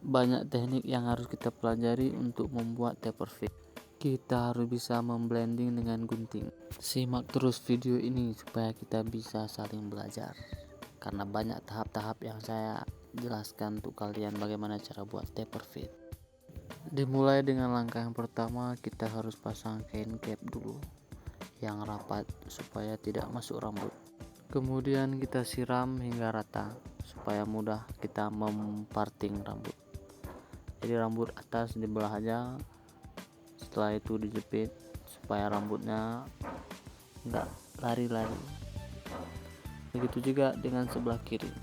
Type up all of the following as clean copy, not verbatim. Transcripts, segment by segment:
banyak teknik yang harus kita pelajari untuk membuat taper fade. Kita harus bisa memblending dengan gunting. Simak terus video ini supaya kita bisa saling belajar, karena banyak tahap-tahap yang saya jelaskan untuk kalian bagaimana cara buat taper fade. Dimulai dengan langkah yang pertama, kita harus pasang kain cap dulu yang rapat supaya tidak masuk rambut. Kemudian kita siram hingga rata supaya mudah kita memparting rambut. Jadi rambut atas dibelah aja, setelah itu dijepit supaya rambutnya enggak lari-lari. Begitu juga dengan sebelah kiri,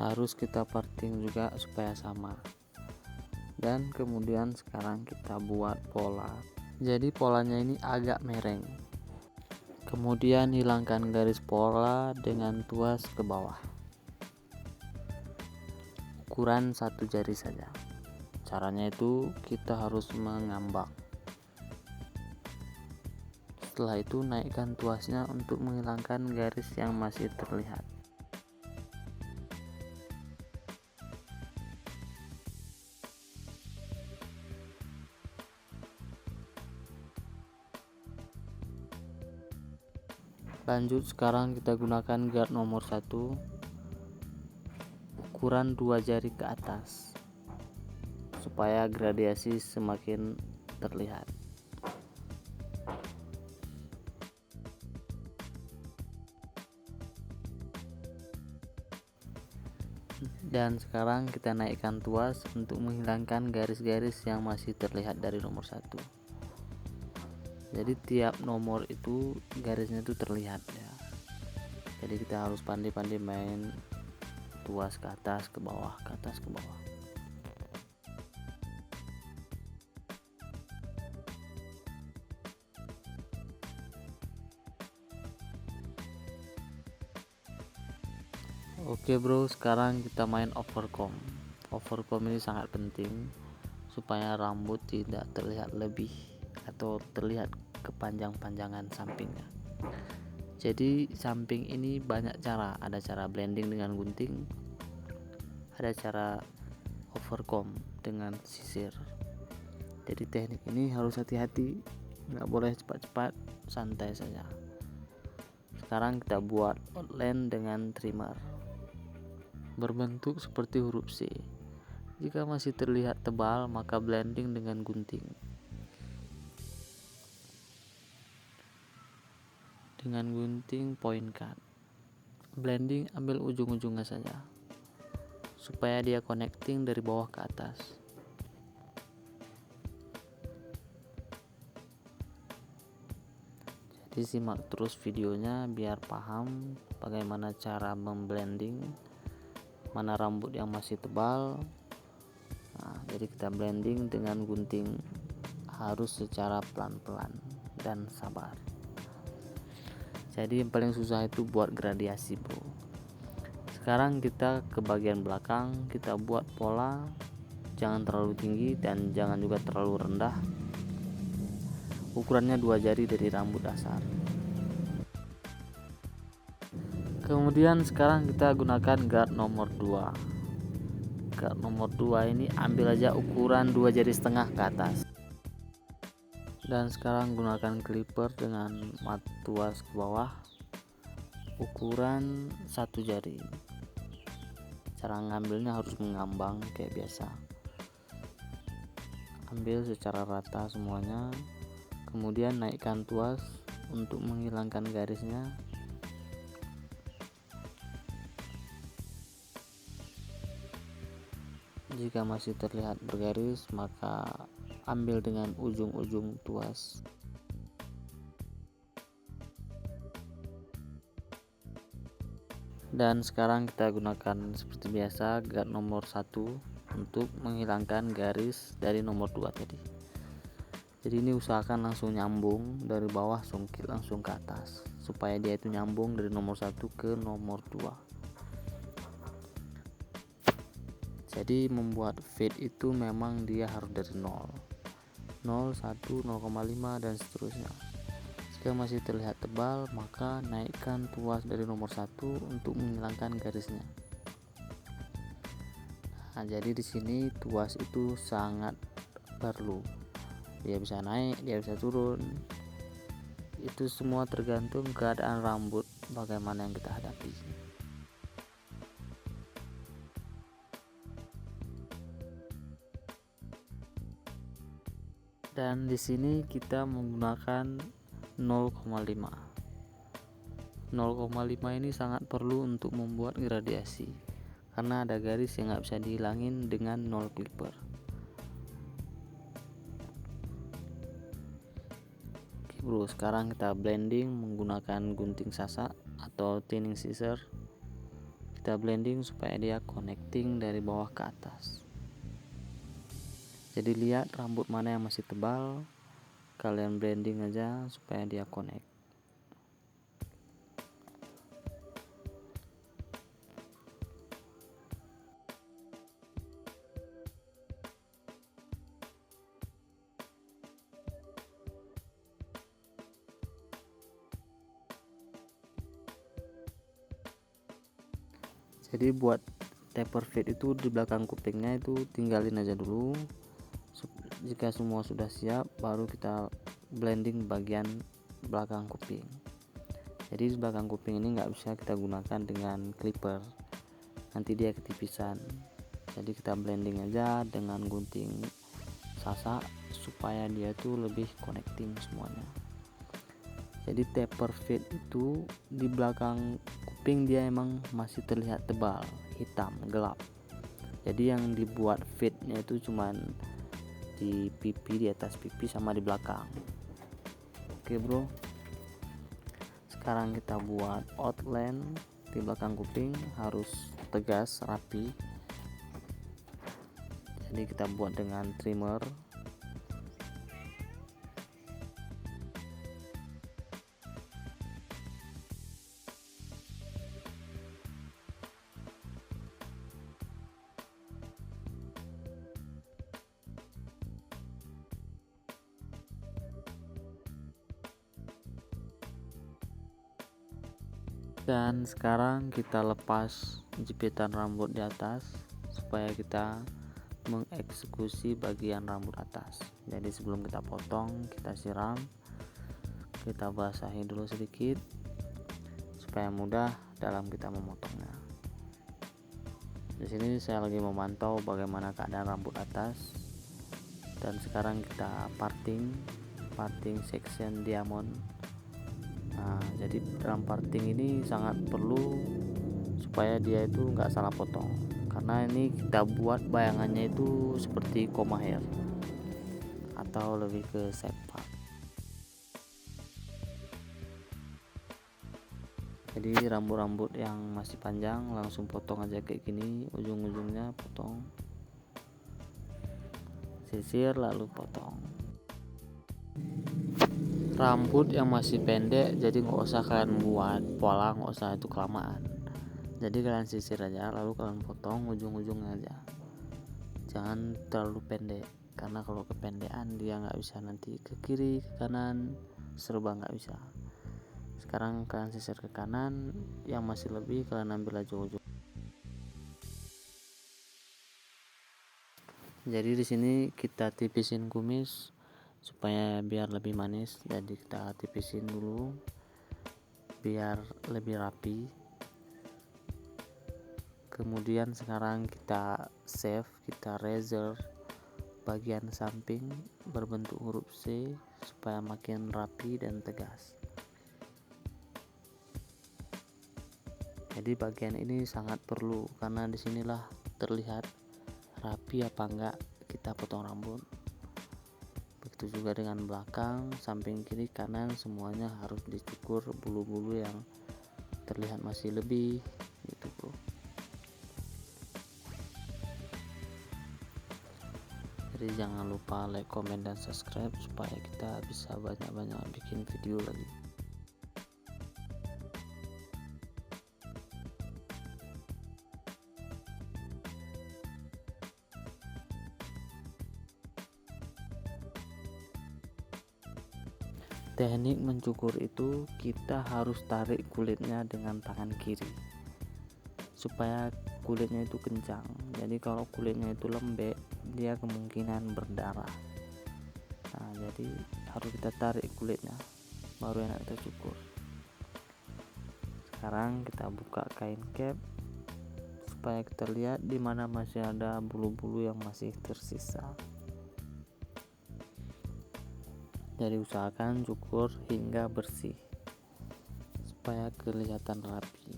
harus kita parting juga supaya sama. Dan kemudian sekarang kita buat pola. Jadi polanya ini agak mereng. Kemudian hilangkan garis pola dengan tuas ke bawah, ukuran 1 jari saja. Caranya itu kita harus mengambak. Setelah itu naikkan tuasnya untuk menghilangkan garis yang masih terlihat. Lanjut, sekarang kita gunakan guard nomor 1 ukuran 2 jari ke atas supaya gradiasi semakin terlihat. Dan sekarang kita naikkan tuas untuk menghilangkan garis-garis yang masih terlihat dari nomor 1. Jadi tiap nomor itu garisnya itu terlihat ya. Jadi kita harus pandai-pandai main tuas ke atas ke bawah, ke atas ke bawah. Oke bro, sekarang kita main overcomb. Overcomb ini sangat penting supaya rambut tidak terlihat lebih atau terlihat kepanjang-panjangan sampingnya. Jadi samping ini banyak cara, ada cara blending dengan gunting, ada cara overcomb dengan sisir. Jadi teknik ini harus hati-hati, nggak boleh cepat-cepat, santai saja. Sekarang kita buat outline dengan trimmer berbentuk seperti huruf C. Jika masih terlihat tebal, maka blending dengan gunting. Dengan gunting point cut, blending ambil ujung-ujungnya saja supaya dia connecting dari bawah ke atas. Jadi simak terus videonya biar paham bagaimana cara memblending, mana rambut yang masih tebal. Nah, jadi kita blending dengan gunting harus secara pelan-pelan dan sabar. Jadi yang paling susah itu buat gradiasi bro. Sekarang kita ke bagian belakang, kita buat pola, jangan terlalu tinggi dan jangan juga terlalu rendah. Ukurannya 2 jari dari rambut dasar. Kemudian sekarang kita gunakan guard nomor 2. Guard nomor 2 ini ambil aja ukuran 2 jari setengah ke atas. Dan sekarang gunakan clipper dengan mat tuas ke bawah, ukuran 1 jari. Cara ngambilnya harus mengambang kayak biasa. Ambil secara rata semuanya, kemudian naikkan tuas untuk menghilangkan garisnya. Jika masih terlihat bergaris, maka ambil dengan ujung-ujung tuas. Dan sekarang kita gunakan seperti biasa guard nomor 1 untuk menghilangkan garis dari nomor 2 tadi. Jadi ini usahakan langsung nyambung dari bawah sungkit langsung ke atas supaya dia itu nyambung dari nomor 1 ke nomor 2. Jadi membuat fade itu memang dia harus dari 0, 1, 0,5 dan seterusnya. Jika masih terlihat tebal, maka naikkan tuas dari nomor 1 untuk menghilangkan garisnya. Nah, jadi di sini tuas itu sangat perlu. Dia bisa naik, dia bisa turun. Itu semua tergantung keadaan rambut bagaimana yang kita hadapi. Dan di sini kita menggunakan 0,5. 0,5 ini sangat perlu untuk membuat gradiasi, karena ada garis yang nggak bisa dihilangin dengan 0 clipper. Oke bro, sekarang kita blending menggunakan gunting sasak atau thinning scissor. Kita blending supaya dia connecting dari bawah ke atas. Jadi lihat rambut mana yang masih tebal, kalian blending aja supaya dia connect. Jadi buat taper fade itu di belakang kupingnya itu tinggalin aja dulu. Jika semua sudah siap, baru kita blending bagian belakang kuping. Jadi di belakang kuping ini nggak bisa kita gunakan dengan clipper, nanti dia ketipisan. Jadi kita blending aja dengan gunting sasak supaya dia tuh lebih connecting semuanya. Jadi taper fade itu di belakang kuping dia emang masih terlihat tebal, hitam, gelap. Jadi yang dibuat fade nya itu cuman di pipi, di atas pipi sama di belakang. Oke bro, sekarang kita buat outline di belakang kuping, harus tegas, rapi. Jadi kita buat dengan trimmer. Dan sekarang kita lepas jepitan rambut di atas supaya kita mengeksekusi bagian rambut atas. Jadi sebelum kita potong, kita siram, kita basahi dulu sedikit supaya mudah dalam kita memotongnya. Di sini saya lagi memantau bagaimana keadaan rambut atas, dan sekarang kita parting section diamond. Nah, jadi dalam parting ini sangat perlu supaya dia itu nggak salah potong, karena ini kita buat bayangannya itu seperti comma hair atau lebih ke side part. Jadi rambut-rambut yang masih panjang langsung potong aja kayak gini, ujung-ujungnya potong, sisir lalu potong. Rambut yang masih pendek jadi nggak usah kalian buat pola, nggak usah, itu kelamaan. Jadi kalian sisir aja lalu kalian potong ujung-ujungnya aja, jangan terlalu pendek, karena kalau kependekan dia nggak bisa nanti ke kiri ke kanan, serba nggak bisa. Sekarang kalian sisir ke kanan, yang masih lebih kalian ambil aja ujung. Jadi di sini kita tipisin kumis supaya biar lebih manis, jadi kita tipisin dulu biar lebih rapi. Kemudian sekarang kita shave, kita razor bagian samping berbentuk huruf C supaya makin rapi dan tegas. Jadi bagian ini sangat perlu, karena disinilah terlihat rapi apa enggak kita potong rambut. Begitu juga dengan belakang, samping kiri kanan, semuanya harus dicukur bulu-bulu yang terlihat masih lebih gitu bro. Jadi jangan lupa like, comment, dan subscribe supaya kita bisa banyak-banyak bikin video lagi. Teknik mencukur itu kita harus tarik kulitnya dengan tangan kiri supaya kulitnya itu kencang. Jadi kalau kulitnya itu lembek, dia kemungkinan berdarah. Nah, jadi harus kita tarik kulitnya baru enak kita cukur. Sekarang kita buka kain cap supaya kita lihat di mana masih ada bulu-bulu yang masih tersisa. Jadi usahakan cukur hingga bersih supaya kelihatan rapi.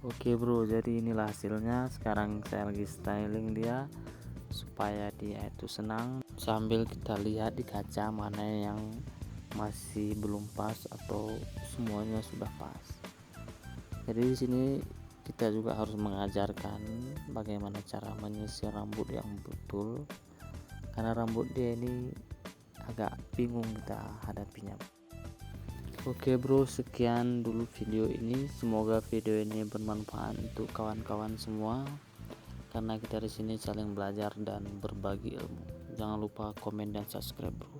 Oke bro, jadi inilah hasilnya. Sekarang saya lagi styling dia supaya dia itu senang, sambil kita lihat di kaca mana yang masih belum pas atau semuanya sudah pas. Jadi di sini kita juga harus mengajarkan bagaimana cara menyisir rambut yang betul, karena rambut dia ini agak bingung kita hadapinya. Oke bro, sekian dulu video ini. Semoga video ini bermanfaat untuk kawan-kawan semua, karena kita di sini saling belajar dan berbagi ilmu. Jangan lupa komen dan subscribe bro.